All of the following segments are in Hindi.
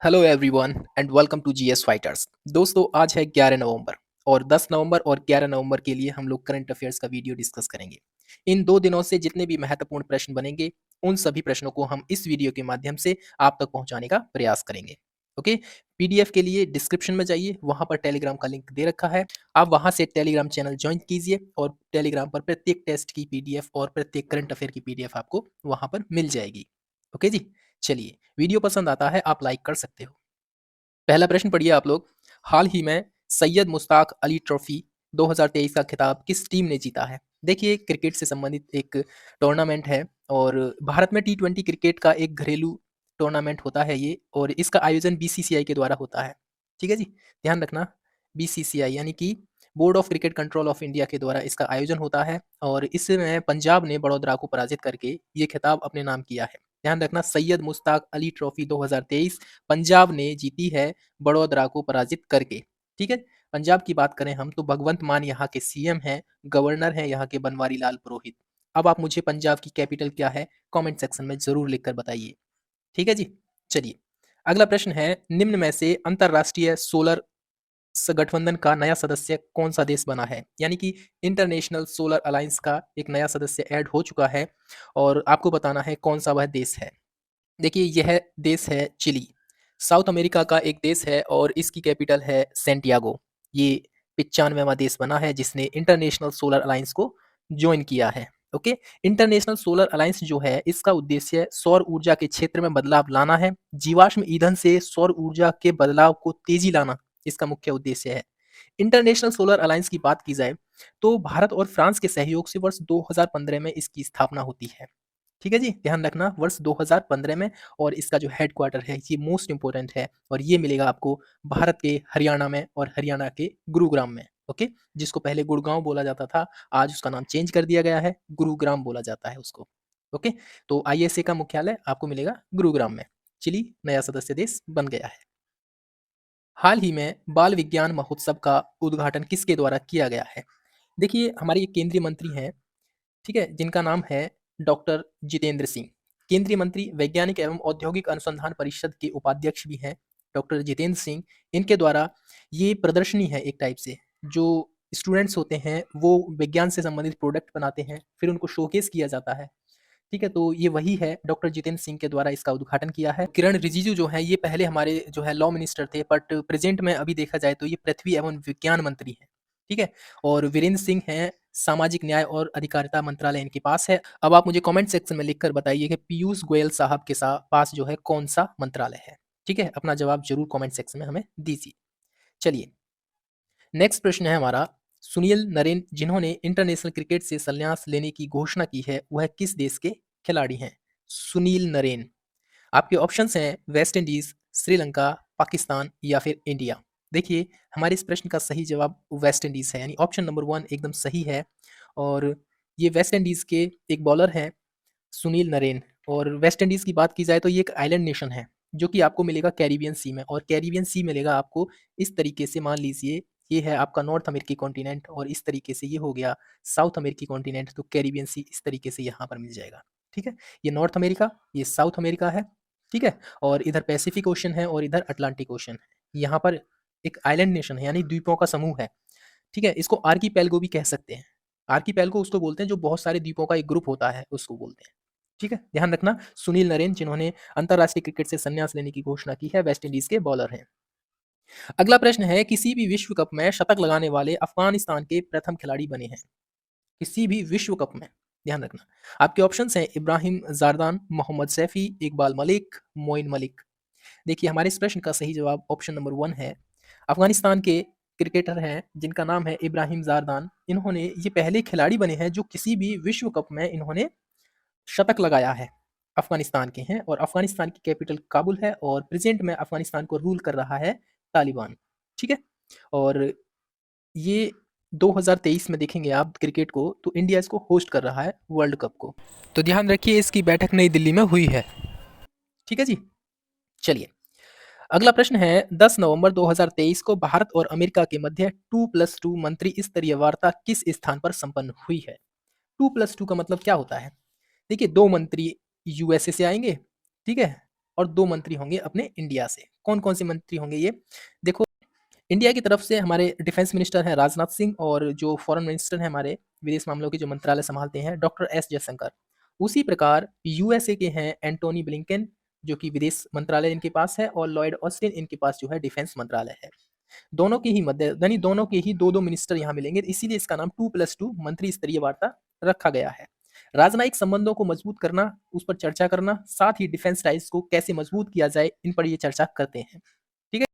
Hello everyone and welcome to GS fighters. दोस्तों आज है 11 नवंबर और 10 नवंबर और 11 नवंबर के लिए हम लोग करंट अफेयर्स का वीडियो डिस्कस करेंगे। इन 2 दिनों से जितने भी महत्वपूर्ण प्रश्न बनेंगे उन सभी प्रश्नों को हम इस वीडियो के माध्यम से आप तक पहुंचाने का प्रयास करेंगे। ओके, पीडीएफ के लिए डिस्क्रिप्शन में जाइए, वहां पर टेलीग्राम का लिंक दे रखा है। आप वहां से टेलीग्राम चैनल ज्वाइन कीजिए और टेलीग्राम पर प्रत्येक टेस्ट की पीडीएफ और प्रत्येक करंट अफेयर की पीडीएफ आपको वहां पर मिल जाएगी। ओके जी, चलिए वीडियो पसंद आता है आप लाइक कर सकते हो। पहला प्रश्न पढ़िए आप लोग। हाल ही में सैयद मुश्ताक अली ट्रॉफी 2023 का खिताब किस टीम ने जीता है? देखिए क्रिकेट से संबंधित एक टूर्नामेंट है और भारत में टी20 क्रिकेट का एक घरेलू टूर्नामेंट होता है ये, और इसका आयोजन बीसीसीआई के द्वारा होता है। ठीक है जी, ध्यान रखना, बीसीसीआई यानी कि board of cricket control of India के द्वारा इसका आयोजन होता है और इसमें पंजाब ने बड़ौदा को पराजित करके ये खिताब अपने नाम किया है। ध्यान रखना, सैयद मुश्ताक अली ट्रॉफी 2023 पंजाब ने जीती है बड़ौदा को पराजित करके। ठीक है, पंजाब की बात करें हम तो भगवंत मान यहाँ के सीएम हैं, गवर्नर हैं यहाँ के बनवारी लाल पुरोहित। अब आप मुझे पंजाब की कैपिटल क्या है कमेंट सेक्शन में जरूर लिखकर बताइए। ठीक है जी, चलिए अगला प्रश्न है, निम्न में से अंतरराष्ट्रीय सोलर गठबंधन का नया सदस्य कौन सा देश बना है? यानी कि इंटरनेशनल सोलर अलायंस का एक नया सदस्य ऐड हो चुका है और आपको बताना है कौन सा वह देश है। देखिए यह देश है चिली, साउथ अमेरिका का एक देश है और इसकी कैपिटल है सेंटियागो। ये 95वां देश बना है जिसने इंटरनेशनल सोलर अलायंस को ज्वाइन किया है। ओके, इंटरनेशनल सोलर अलायंस जो है इसका उद्देश्य सौर ऊर्जा के क्षेत्र में बदलाव लाना है। जीवाश्म ईंधन से सौर ऊर्जा के बदलाव को तेजी लाना इसका मुख्य उद्देश्य है। इंटरनेशनल सोलर अलायंस की बात की जाए तो भारत और फ्रांस के सहयोग से वर्ष 2015 में इसकी स्थापना होती है। ठीक है जी, ध्यान रखना वर्ष 2015 में, और इसका जो हेडक्वार्टर है ये मोस्ट इंपॉर्टेंट है और ये मिलेगा आपको भारत के हरियाणा में और हरियाणा के गुरुग्राम में। ओके, जिसको पहले गुड़गांव बोला जाता था, आज उसका नाम चेंज कर दिया गया है, गुरुग्राम बोला जाता है उसको। ओके, तो आईएसए का मुख्यालय आपको मिलेगा गुरुग्राम में। चिली नया सदस्य देश बन गया है। हाल ही में बाल विज्ञान महोत्सव का उद्घाटन किसके द्वारा किया गया है? देखिए हमारे एक केंद्रीय मंत्री हैं, ठीक है, जिनका नाम है डॉक्टर जितेंद्र सिंह। केंद्रीय मंत्री वैज्ञानिक एवं औद्योगिक अनुसंधान परिषद के उपाध्यक्ष भी हैं डॉक्टर जितेंद्र सिंह। इनके द्वारा ये प्रदर्शनी है एक टाइप से, जो स्टूडेंट्स होते हैं वो विज्ञान से संबंधित प्रोडक्ट बनाते हैं फिर उनको शोकेस किया जाता है। ठीक है, तो ये वही है, डॉक्टर जितेंद्र सिंह के द्वारा इसका उद्घाटन किया है। किरण रिजिजू जो है ये पहले हमारे जो है लॉ मिनिस्टर थे, बट प्रेजेंट में अभी देखा जाए तो ये पृथ्वी एवं विज्ञान मंत्री हैं। ठीक है, और वीरेंद्र सिंह हैं सामाजिक न्याय और अधिकारिता मंत्रालय इनके पास है। अब आप मुझे कमेंट सेक्शन में लिखकर बताइए कि पीयूष गोयल साहब के पास जो है कौन सा मंत्रालय है। ठीक है, अपना जवाब जरूर कमेंट सेक्शन में हमें दीजिए। चलिए नेक्स्ट प्रश्न है हमारा, सुनील नरेन जिन्होंने इंटरनेशनल क्रिकेट से संन्यास लेने की घोषणा की है वह किस देश के खिलाड़ी हैं? सुनील नरेन। आपके ऑप्शंस हैं वेस्ट इंडीज, श्रीलंका, पाकिस्तान या फिर इंडिया। देखिए हमारे इस प्रश्न का सही जवाब वेस्ट इंडीज है, यानी ऑप्शन नंबर 1 एकदम सही है। और ये वेस्ट इंडीज के एक बॉलर हैं सुनील नरेन। और वेस्ट इंडीज की बात की जाए तो ये एक आइलैंड नेशन है जो कि आपको मिलेगा कैरिबियन सी में, और कैरिबियन सी मिलेगा आपको इस तरीके से, मान लीजिए ये है आपका नॉर्थ अमेरिकी कॉन्टिनेंट और इस तरीके से ये हो गया साउथ अमेरिकी कॉन्टिनेंट, तो कैरिबियन सी इस तरीके से यहाँ पर मिल जाएगा। ठीक है, ये नॉर्थ अमेरिका, ये साउथ अमेरिका है। ठीक है, और इधर पैसिफिक ओशन है और इधर अटलांटिक ओशन है। यहाँ पर एक आइलैंड नेशन है यानी द्वीपों का समूह है। ठीक है, इसको आर्कीपेलगो भी कह सकते हैं। आर्कीपेलगो उसको बोलते हैं जो बहुत सारे द्वीपों का एक ग्रुप होता है, उसको बोलते हैं। ठीक है, ध्यान रखना, सुनील नरेन जिन्होंने अंतरराष्ट्रीय क्रिकेट से संन्यास लेने की घोषणा की है वेस्ट इंडीज के बॉलर हैं। अगला प्रश्न है, किसी भी विश्व कप में शतक लगाने वाले अफगानिस्तान के प्रथम खिलाड़ी बने हैं? किसी भी विश्व कप में, ध्यान रखना। आपके ऑप्शंस हैं इब्राहिम जारदान, मोहम्मद सैफी, इकबाल मलिक, मोइन मलिक। देखिए हमारे इस प्रश्न का सही जवाब ऑप्शन नंबर 1 है। अफगानिस्तान के क्रिकेटर हैं जिनका नाम है इब्राहिम जारदान। इन्होंने ये पहले खिलाड़ी बने हैं जो किसी भी विश्व कप में इन्होंने शतक लगाया है। अफगानिस्तान के हैं और अफगानिस्तान की कैपिटल काबुल है और प्रेजेंट में अफगानिस्तान को रूल कर रहा है तालिबान। ठीक है, और ये 2023 में देखेंगे आप क्रिकेट को तो इंडिया इसको होस्ट कर रहा है वर्ल्ड कप को। तो ध्यान रखिए इसकी बैठक नई दिल्ली में हुई है। ठीक है जी, चलिए अगला प्रश्न है, 10 नवंबर 2023 को भारत और अमेरिका के मध्य 2+2 मंत्री स्तरीय वार्ता किस स्थान पर संपन्न हुई है? 2+2 का मतलब क्या होता है? देखिए 2 मंत्री यूएसए से आएंगे, ठीक है, और 2 मंत्री होंगे अपने इंडिया से। कौन-कौन से मंत्री होंगे ये? देखो, इंडिया की तरफ से हमारे डिफेंस मिनिस्टर हैं राजनाथ सिंह और जो फॉरेन मिनिस्टर हैं हमारे विदेश मामलों के जो मंत्रालय संभालते हैं डॉक्टर एस जयशंकर। उसी प्रकार यूएसए के हैं एंटोनी ब्लिंकन जो कि विदेश मंत्रालय इनके पास है और लॉयड ऑस्टिन इनके पास जो है डिफेंस मंत्रालय है। दोनों के ही मध्य यानी दोनों के ही 2-2 मिनिस्टर यहाँ मिलेंगे, इसीलिए इसका नाम 2+2 मंत्री स्तरीय वार्ता रखा गया है। राजनयिक संबंधों को मजबूत करना, उस पर चर्चा करना, साथ ही डिफेंस टाइज को कैसे मजबूत किया जाए, इन पर ये चर्चा करते हैं। ठीक है?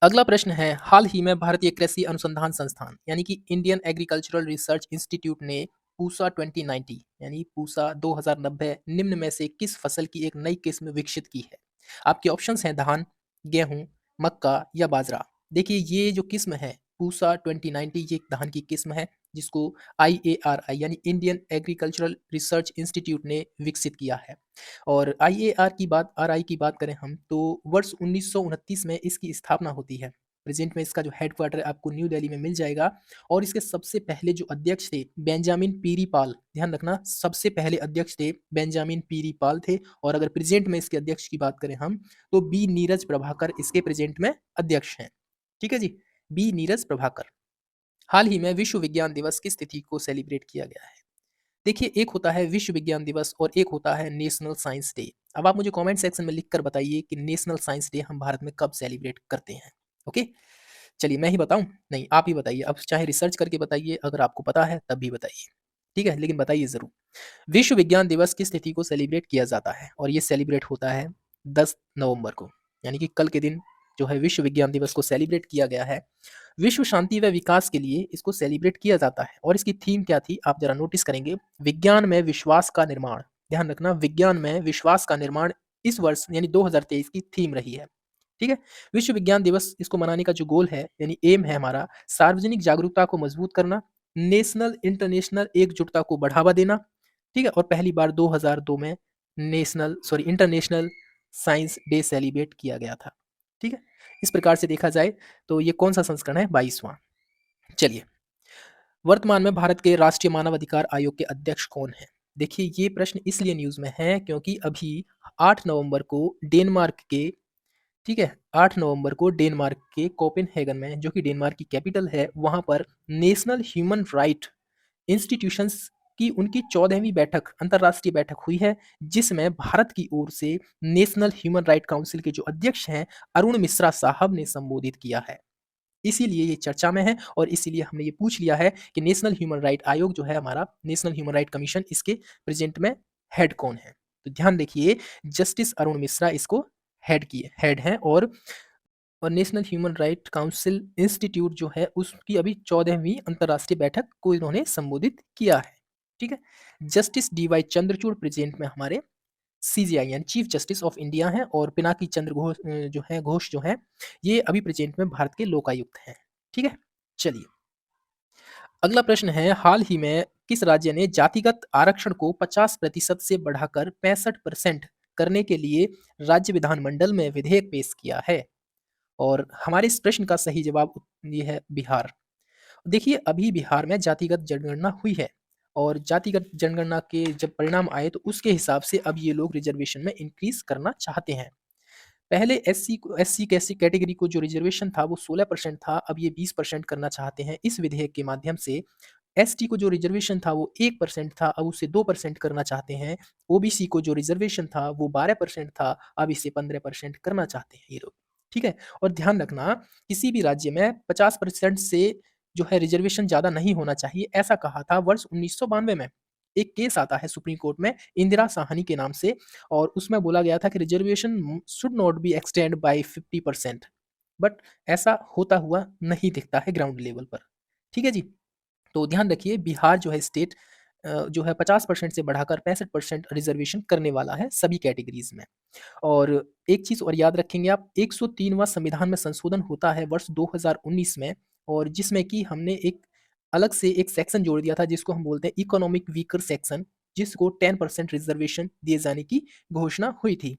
अगला प्रश्न है, हाल ही में भारतीय कृषि अनुसंधान संस्थान यानी कि इंडियन एग्रीकल्चरल रिसर्च इंस्टीट्यूट ने पूसा 2090 यानी पूसा 2090 निम्न में से किस फसल की एक नई किस्म विकसित की है? आपके ऑप्शंस हैं धान, गेहूं, मक्का या बाजरा। देखिए ये जो किस्म है पूसा 2090 ये एक धान की किस्म है जिसको IARI यानी इंडियन एग्रीकल्चरल रिसर्च इंस्टीट्यूट ने विकसित किया है। और आर आई की बात करें हम तो वर्ष 1929 में इसकी स्थापना होती है। प्रेजेंट में इसका जो हेडक्वार्टर आपको न्यू दिल्ली में मिल जाएगा और इसके सबसे पहले जो अध्यक्ष थे बेंजामिन पीरी पाल, ध्यान रखना सबसे पहले अध्यक्ष थे बेंजामिन पीरी पाल थे। और अगर प्रेजेंट में इसके अध्यक्ष की बात करें हम तो बी नीरज प्रभाकर इसके प्रेजेंट में अध्यक्ष हैं। ठीक है जी, बी नीरज प्रभाकर। हाल ही में विश्व विज्ञान दिवस किस तिथि को सेलिब्रेट किया गया है? देखिए एक होता है विश्व विज्ञान दिवस और एक होता है नेशनल साइंस डे। अब आप मुझे कमेंट सेक्शन में लिखकर बताइए कि नेशनल साइंस डे हम भारत में कब सेलिब्रेट करते हैं। ओके, चलिए मैं ही बताऊं? नहीं, आप ही बताइए। अब चाहे रिसर्च करके बताइए, अगर आपको पता है तब भी बताइए। ठीक है, लेकिन बताइए जरूर। विश्व विज्ञान दिवस किस तिथि को सेलिब्रेट किया जाता है? और ये सेलिब्रेट होता है 10 नवंबर को, यानी कि कल के दिन जो है विश्व विज्ञान दिवस को सेलिब्रेट किया गया है। विश्व शांति व विकास के लिए इसको सेलिब्रेट किया जाता है और इसकी थीम क्या थी आप जरा नोटिस करेंगे, विज्ञान में विश्वास का निर्माण। ध्यान रखना, विज्ञान में विश्वास का निर्माण इस वर्ष यानी 2023 की थीम रही है। ठीक है, विश्व विज्ञान दिवस इसको मनाने का जो गोल है यानी एम है हमारा, सार्वजनिक जागरूकता को मजबूत करना, नेशनल इंटरनेशनल एकजुटता को बढ़ावा देना। ठीक है, और पहली बार 2002 में इंटरनेशनल साइंस डे सेलिब्रेट किया गया था। ठीक है, इस प्रकार से देखा जाए तो ये कौन सा संस्करण है? 22वां। चलिए, वर्तमान में भारत के राष्ट्रीय मानव अधिकार आयोग के अध्यक्ष कौन है? देखिए ये प्रश्न इसलिए न्यूज़ में है क्योंकि अभी 8 नवंबर को डेनमार्क के, ठीक है, 8 नवंबर को डेनमार्क के कोपेनहेगन में जो कि डेनमार्क की कैपिटल है वहाँ पर नेशनल ह्यूमन राइट इंस्टीट्यूशंस की उनकी 14वीं बैठक अंतर्राष्ट्रीय बैठक हुई है जिसमें भारत की ओर से नेशनल ह्यूमन राइट काउंसिल के जो अध्यक्ष हैं अरुण मिश्रा साहब ने संबोधित किया है। इसीलिए ये चर्चा में है और इसीलिए हमने ये पूछ लिया है कि नेशनल ह्यूमन राइट आयोग जो है हमारा नेशनल ह्यूमन राइट कमीशन इसके प्रेजेंट में हेड कौन है? तो ध्यान देखिए, जस्टिस अरुण मिश्रा इसको हेड हैं और national human right council institute जो है उसकी अभी 14वीं अंतर्राष्ट्रीय बैठक को इन्होंने संबोधित किया है। ठीक है, जस्टिस DY चंद्रचूड़ प्रेजेंट में हमारे CJI यानी चीफ जस्टिस ऑफ इंडिया हैं और पिनाकी चंद्र घोष जो है ये अभी प्रेजेंट में भारत के लोकायुक्त हैं। ठीक है, चलिए अगला प्रश्न है, हाल ही में किस राज्य ने जातिगत आरक्षण को 50% से बढ़ाकर 65% करने के लिए राज्य विधानमंडल में विधेयक पेश किया है? और हमारे इस प्रश्न का सही जवाब ये है बिहार। देखिए अभी बिहार में जातिगत जनगणना हुई है और जातिगत जनगणना के जब परिणाम आए तो उसके हिसाब से अब ये लोग रिजर्वेशन में इंक्रीज करना चाहते हैं। पहले एससी कैसी कैटेगरी को जो रिजर्वेशन था वो 16% था, अब ये 20% करना चाहते हैं इस विधेयक के माध्यम से। एसटी को जो रिजर्वेशन था वो 1% था, अब उसे 2% करना चाहते हैं। ओबीसी को जो रिजर्वेशन था वो 12% था, अब इसे 15% करना चाहते हैं ये लोग। ठीक है, और ध्यान रखना किसी भी राज्य में 50% से जो है रिजर्वेशन ज़्यादा नहीं होना चाहिए, ऐसा कहा था वर्ष 1992 में। एक केस आता है सुप्रीम कोर्ट में इंदिरा साहनी के नाम से और उसमें बोला गया था कि reservation should not be extend by 50%, but ऐसा होता हुआ नहीं दिखता है ग्राउंड लेवल पर। ठीक है जी, तो ध्यान रखिए बिहार जो है स्टेट जो है 50% से बढ़ाकर 65% रिजर्वेशन करने वाला है सभी कैटेगरीज में। और एक चीज़ और याद रखेंगे आप, 103वां संविधान में संशोधन होता है वर्ष 2019 में और जिसमें कि हमने एक अलग से एक सेक्शन जोड़ दिया था जिसको हम बोलते हैं इकोनॉमिक वीकर सेक्शन, जिसको 10% रिजर्वेशन दिए जाने की घोषणा हुई थी।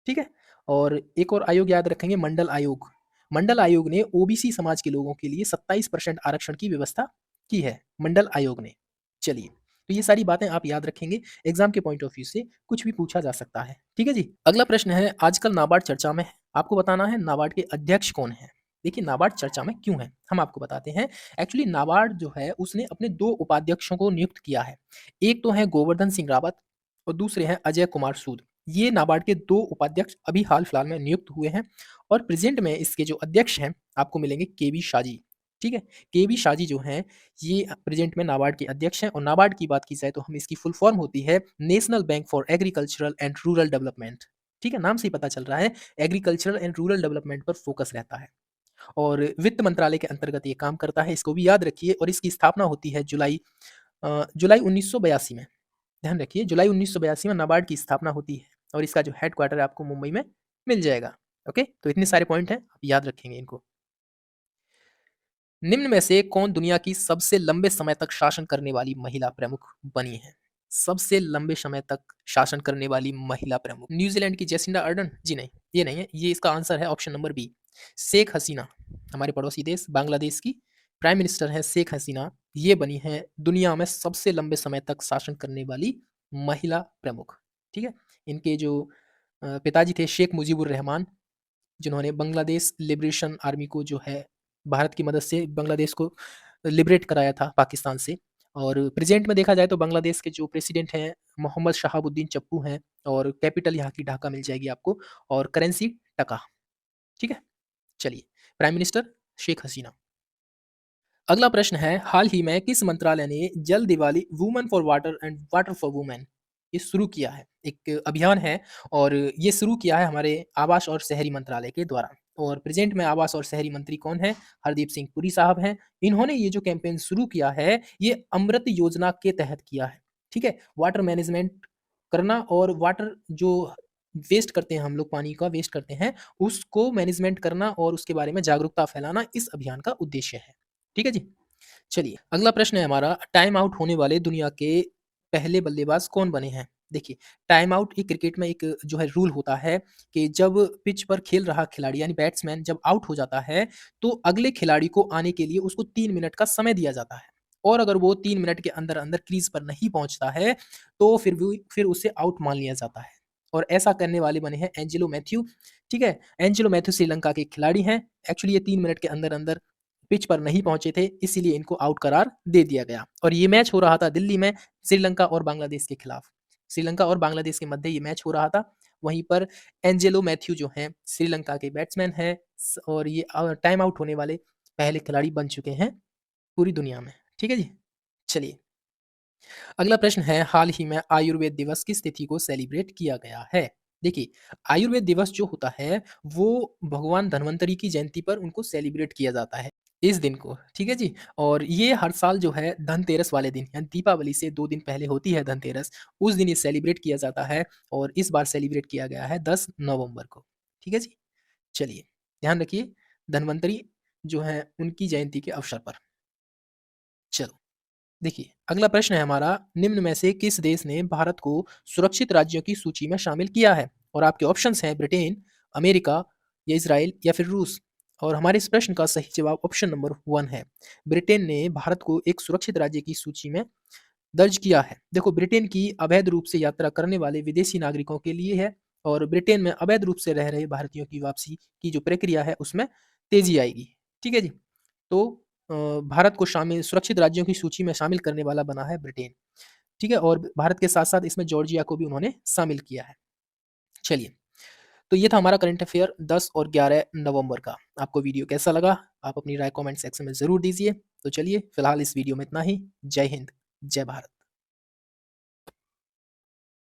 ठीक है, और एक और आयोग याद रखेंगे, मंडल आयोग। मंडल आयोग ने ओबीसी समाज के लोगों के लिए 27% आरक्षण की व्यवस्था की है मंडल आयोग ने। चलिए, तो ये सारी बातें आप याद रखेंगे, एग्ज़ाम के पॉइंट ऑफ व्यू से कुछ भी पूछा जा सकता है। ठीक है जी? अगला प्रश्न है, आजकल नाबार्ड चर्चा में है। आपको बताना है नाबार्ड के अध्यक्ष कौन हैं? देखिए नाबार्ड चर्चा में क्यों है? हम आपको बताते हैं। एक्चुअली नाबार्ड जो है उसने अपने 2 उपाध्यक्षों को नियुक्त किया है। एक तो हैं गोवर्धन सिंह रावत और दूसरे हैं अजय कुमार सूद। ये नाबार्ड के 2 उपाध्यक्ष अभी हाल-फिलहाल में नियुक्त हुए हैं और प्रेज़ेंट में इसके जो अध्यक्ष हैं, आपको मिलेंगे केवी शाजी। ठीक है? केवी शाजी जो हैं, ये प्रेज़ेंट में नाबार्ड के अध्यक्ष हैं और नाबार्ड की बात की जाए तो हम इसकी फुल फॉर्म होती है national bank for agricultural and rural development. ठीक है? नाम से ही पता चल रहा है एग्रीकल्चरल एंड रूरल डेवलपमेंट पर फ़ोकस रहता है और वित्त मंत्रालय के अंतर्गत ये काम करता है, इसको भी याद रखिए और इसकी स्थापना होती है जुलाई 1982 में। ध्यान रखिए जुलाई 1982 में नाबार्ड की स्थापना होती है और इसका जो हेडक्वार्टर है आपको मुंबई में मिल जाएगा। ओके? तो इतने सारे पॉइंट हैं, आप याद रखेंगे इनको। निम्न में से कौन दुनिया की सबसे लंबे समय तक शासन करने वाली महिला प्रमुख बनी है? सबसे लंबे समय तक शासन करने वाली महिला प्रमुख। न्यूज़ीलैंड की जेसिंडा अर्डन? जी नहीं, ये नहीं है। ये इसका आंसर है option number B, Sheikh Hasina. हमारे पड़ोसी देश बांग्लादेश की प्राइम मिनिस्टर हैं शेख हसीना। ये बनी हैं दुनिया में सबसे लंबे समय तक शासन करने वाली महिला प्रमुख। ठीक है? इनके जो पिताजी थे शेख मुजीबुर रहमान, जिन्होंने बांग्लादेश लिबरेशन आर्मी को जो है भारत की मदद से बांग्लादेश को लिबरेट कराया था पाकिस्तान से। और प्रेजेंट में देखा जाए तो बांग्लादेश के जो प्रेसिडेंट हैं मोहम्मद शहाबुद्दीन चप्पू हैं और कैपिटल यहाँ की ढाका मिल जाएगी आपको और करेंसी टका। ठीक है? चलिए, प्राइम मिनिस्टर शेख हसीना। अगला प्रश्न है, हाल ही में किस मंत्रालय ने जल Diwali women for water and water for women ये शुरू किया है? एक अभियान है और ये शुरू किया है हमारे आवास और शहरी मंत्रालय के द्वारा और प्रेजेंट में आवास और शहरी मंत्री कौन है? हरदीप सिंह पुरी साहब हैं। इन्होंने ये जो कैंपेन शुरू किया है, ये अमृत योजना के तहत किया है। ठीक है? वाटर मैनेजमेंट करना और वाटर जो वेस्ट करते हैं हम लोग पानी का वेस्ट करते हैं, उसको मैनेजमेंट करना और उसके बारे में जागरूकता फैलाना इस अभियान का उद्देश्य है। ठीक है जी? चलिए, अगला प्रश्न है हमारा टाइम आउट होने वाले दुनिया के पहले बल्लेबाज कौन बने हैं? देखिए, टाइम आउट एक क्रिकेट में एक जो है रूल होता है कि जब पिच पर खेल रहा खिलाड़ी यानी बैट्समैन जब आउट हो जाता है, तो अगले खिलाड़ी को आने के लिए उसको 3 मिनट का समय दिया जाता है और अगर वो 3 मिनट के अंदर-अंदर क्रीज़ पर नहीं पहुँचता है, तो फिर उसे आउट मान लिया जाता है और ऐसा करने वाले बने हैं एंजेलो मैथ्यू। ठीक है? एंजेलो मैथ्यू श्रीलंका के खिलाड़ी हैं। एक्चुअली ये 3 मिनट के अंदर-अंदर पिच पर नहीं पहुंचे थे, इसीलिए इनको आउट करार दे दिया गया और ये मैच हो रहा था दिल्ली में श्रीलंका और बांग्लादेश के खिलाफ। श्रीलंका और बांग्लादेश के मध्य ये मैच हो रहा था। वहीं पर एंजेलो मैथ्यू जो हैं श्रीलंका के बैट्समैन हैं और ये टाइम आउट होने वाले पहले खिलाड़ी बन चुके हैं पूरी दुनिया में। ठीक है जी? चलिए, अगला प्रश्न है, हाल ही में आयुर्वेद दिवस किस तिथि को सेलिब्रेट किया गया है? देखिए, आयुर्वेद दिवस जो होता है, वो भगवान धन्वंतरी की जयंती पर उनको सेलिब्रेट किया जाता है, इस दिन को, ठीक है जी? और ये हर साल जो है धनतेरस वाले दिन यानी दीपावली से 2 दिन पहले होती है धनतेरस, उस दिन ये सेलिब्रेट किया जाता है और इस बार सेलिब्रेट किया गया है 10 नवंबर को, ठीक है जी? चलिए, ध्यान रखिए धन्वंतरी जो हैं उनकी जयंती के अवसर पर। चलो, देखिए, अगला प्रश्न है हमारा, निम्न में से किस देश ने भारत को सुरक्षित राज्यों की सूची में शामिल किया है? और आपके ऑप्शंस हैं ब्रिटेन, अमेरिका या इज़राइल या फिर रूस। और हमारे इस प्रश्न का सही जवाब ऑप्शन नंबर 1 है। ब्रिटेन ने भारत को एक सुरक्षित राज्य की सूची में दर्ज किया है। देखो, ब्रिटेन की अवैध रूप से यात्रा करने वाले विदेशी नागरिकों के लिए है और ब्रिटेन में अवैध रूप से रह रहे भारतीयों की वापसी की जो प्रक्रिया है, उसमें तेज़ी आएगी। ठीक है जी? तो भारत को शामिल सुरक्षित राज्यों की सूची में शामिल करने वाला बना है ब्रिटेन। ठीक है? और भारत के साथ-साथ इसमें जॉर्जिया को भी उन्होंने शामिल किया है। चलिए, तो ये था हमारा करंट अफेयर 10 और 11 नवंबर का। आपको वीडियो कैसा लगा? आप अपनी राय कमेंट सेक्शन में ज़रूर दीजिए। तो चलिए, फिलहाल इस वीडियो में इतना ही। जय हिंद, जय भारत।